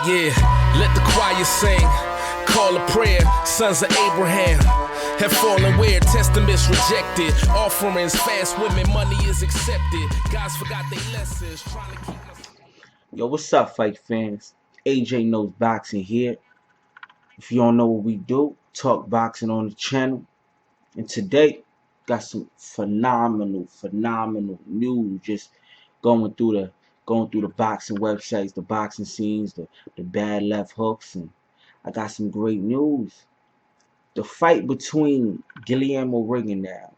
Yeah, let the choir sing, call a prayer, sons of Abraham have fallen where testaments rejected, offerings fast women, money is accepted. Guys forgot their lessons, trying to keep us. Yo, what's up, fight fans? AJ Knows Boxing here. If you don't know what we do, talk boxing on the channel. And today, got some phenomenal news. Just going through the boxing websites, the boxing scenes, the bad left hooks, and I got some great news. The fight between Guillermo Rigondeaux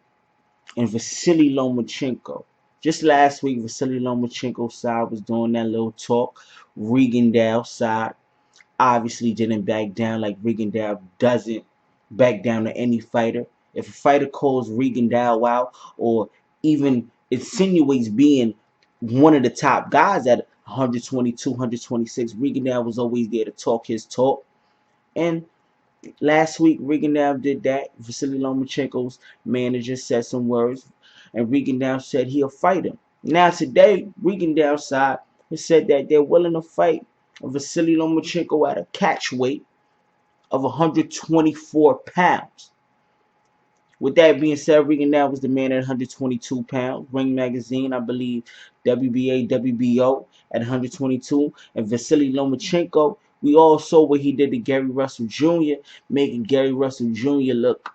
and Vasyl Lomachenko. Just last week, Vasyl Lomachenko's side was doing that little talk. Rigondeaux' side obviously didn't back down, like Rigondeaux doesn't back down to any fighter. If a fighter calls Rigondeaux out or even insinuates being one of the top guys at 122, 126, Rigondeaux was always there to talk his talk. And last week, Rigondeaux did that. Vasyl Lomachenko's manager said some words, and Rigondeaux said he'll fight him. Now today, Rigondeaux's side has said that they're willing to fight Vasyl Lomachenko at a catch weight of 124 pounds. With that being said, Rigondeaux was the man at 122 pounds. Ring Magazine, I believe, WBA, WBO at 122. And Vasyl Lomachenko, we all saw what he did to Gary Russell Jr., making Gary Russell Jr. look.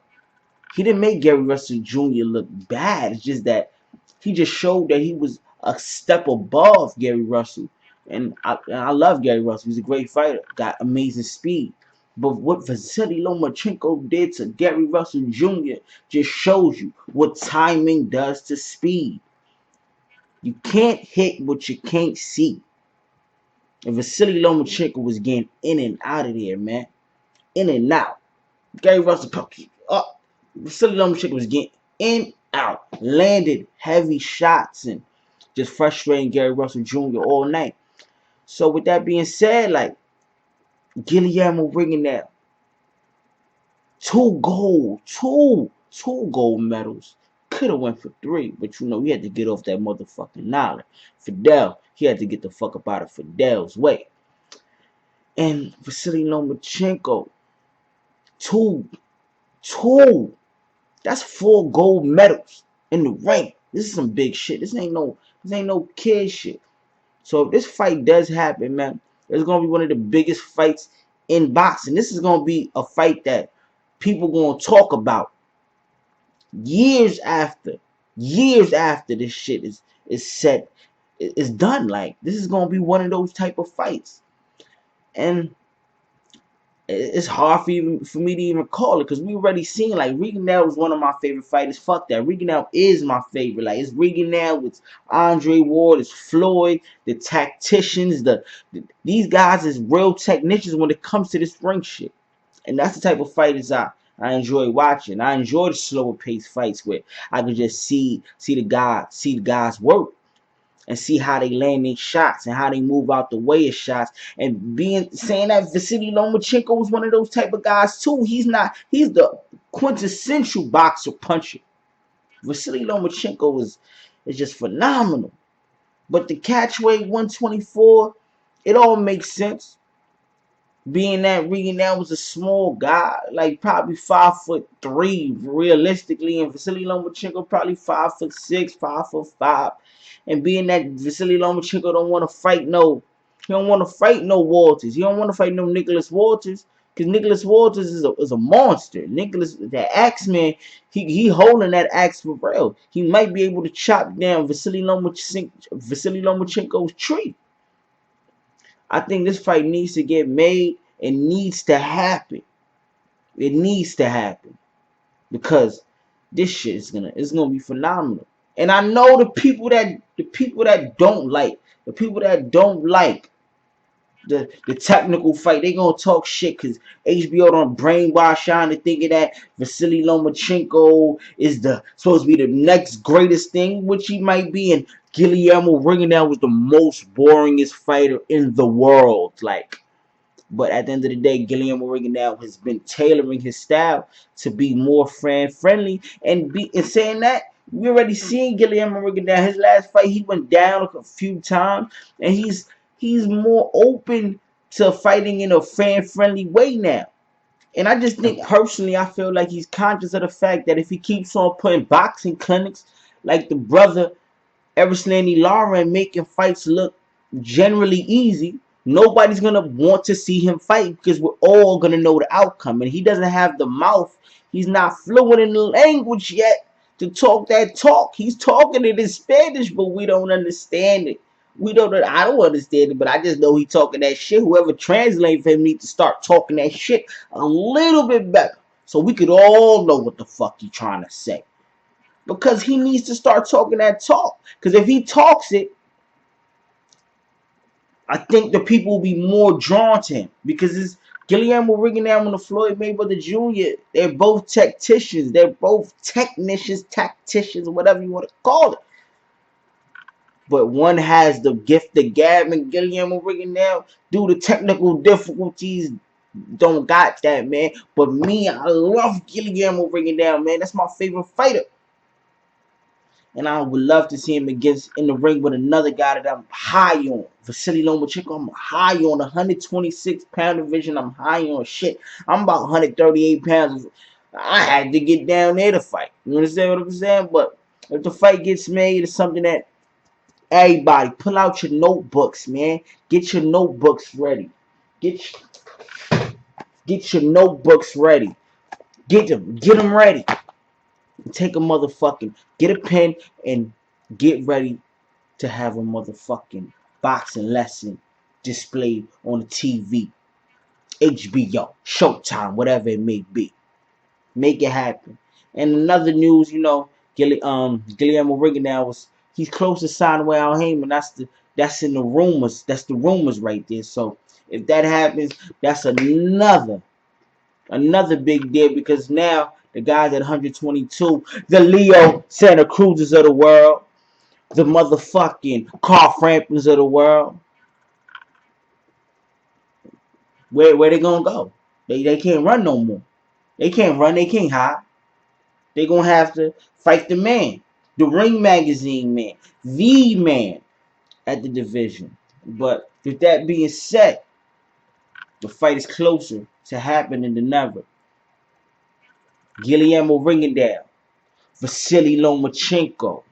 He didn't make Gary Russell Jr. look bad. It's just that he just showed that he was a step above Gary Russell. And I love Gary Russell. He's a great fighter. Got amazing speed. But what Vasyl Lomachenko did to Gary Russell Jr. just shows you what timing does to speed. You can't hit what you can't see. And Vasyl Lomachenko was getting in and out of there, man. In and out. Gary Russell up. Vasyl Lomachenko was getting in, out. Landed heavy shots and just frustrating Gary Russell Jr. all night. So with that being said, like, Guillermo Rigondeaux, two gold medals. Could have went for 3, but you know he had to get off that motherfucking knowledge. Fidel, he had to get the fuck up out of Fidel's way. And Vasyl Lomachenko, two. That's 4 gold medals in the ring. This is some big shit. This ain't no kid shit. So if this fight does happen, man, it's gonna be one of the biggest fights in boxing. This is gonna be a fight that people gonna talk about years after this shit is set, is done. Like, this is gonna be one of those type of fights, and it's hard for me to even call it, because we already seen, like, Rigondeaux was one of my favorite fighters. Fuck that, Rigondeaux is my favorite. Like, it's Rigondeaux, it's Andre Ward, it's Floyd, the tacticians, these guys is real technicians when it comes to this ring shit. And that's the type of fighters I enjoy watching. I enjoy the slower paced fights where I can just see the guys work and see how they land their shots and how they move out the way of shots. And saying that Vasyl Lomachenko was one of those type of guys too. He's the quintessential boxer puncher. Vasyl Lomachenko is just phenomenal. But the catchweight 124, it all makes sense. Being that Rigondeaux was a small guy, like probably 5'3" realistically, and Vasyl Lomachenko probably 5'6", 5'5", and being that Vasyl Lomachenko don't want to fight no Walters. He don't want to fight no Nicholas Walters, because Nicholas Walters is a monster. Nicholas, that Axeman, he holding that axe for real. He might be able to chop down Vasyl Lomachenko's tree. I think this fight needs to get made. It needs to happen. It needs to happen, because this shit is gonna be phenomenal. And I know the people that don't like the technical fight, they gonna talk shit because HBO don't brainwash y'all into thinking that Vasyl Lomachenko is supposed to be the next greatest thing, which he might be, and Guillermo Rigondeaux was the most boringest fighter in the world. Like, but at the end of the day, Guillermo Rigondeaux has been tailoring his style to be more friendly, and saying that, we already seen Guillermo Rigondeaux. His last fight, he went down a few times, and he's more open to fighting in a fan-friendly way now. And I just think personally, I feel like he's conscious of the fact that if he keeps on putting boxing clinics like the brother Erislandy Lara and making fights look generally easy, nobody's gonna want to see him fight because we're all gonna know the outcome. And he doesn't have the mouth. He's not fluent in the language yet to talk that talk. He's talking it in Spanish, but we don't understand it. I don't understand it, but I just know he talking that shit. Whoever translates for him needs to start talking that shit a little bit better, so we could all know what the fuck he trying to say. Because he needs to start talking that talk. Because if he talks it, I think the people will be more drawn to him. Because it's Guillermo Rigondeaux and Floyd Mayweather Jr. They're both tacticians. They're both technicians, tacticians, whatever you want to call it. But one has the gift of gab, and Guillermo Rigondeaux, due to technical difficulties, don't got that, man. But me, I love Guillermo Rigondeaux, man. That's my favorite fighter. And I would love to see him against in the ring with another guy that I'm high on. Vasyl Lomachenko, I'm high on. 126-pound division, I'm high on shit. I'm about 138 pounds. I had to get down there to fight. You understand what I'm saying? But if the fight gets made, it's something that everybody, pull out your notebooks, man. Get your notebooks ready. Get your notebooks ready. Get them ready. Take a motherfucking, get a pen and get ready to have a motherfucking boxing lesson displayed on the TV, HBO, Showtime, whatever it may be. Make it happen. And another news, you know, Guillermo Rigondeaux he's close to signing with Al Heyman. That's in the rumors. That's the rumors right there. So if that happens, that's another big deal, because now the guys at 122, the Leo Santa Cruzes of the world, the motherfucking Carl Framptons of the world, where they gonna go? They can't run no more. They can't run. They can't hide. They gonna have to fight the man, the Ring Magazine man, the man at the division. But with that being said, the fight is closer to happening than ever. Guillermo Rigondeaux, Vasyl Lomachenko,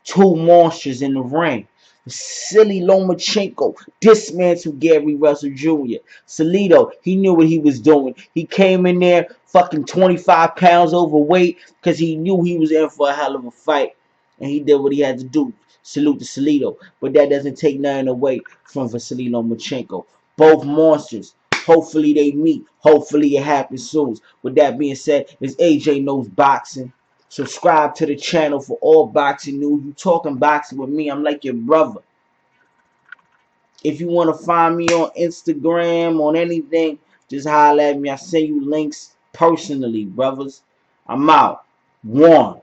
two monsters in the ring. Vasyl Lomachenko dismantled Gary Russell Jr. Salido, he knew what he was doing. He came in there fucking 25 pounds overweight because he knew he was in for a hell of a fight. And he did what he had to do. Salute to Salido. But that doesn't take nothing away from Vasyl Lomachenko. Both monsters. Hopefully they meet. Hopefully it happens soon. With that being said, it's AJ Knows Boxing. Subscribe to the channel for all boxing news. You talking boxing with me, I'm like your brother. If you want to find me on Instagram, on anything, just holler at me. I send you links personally, brothers. I'm out. One.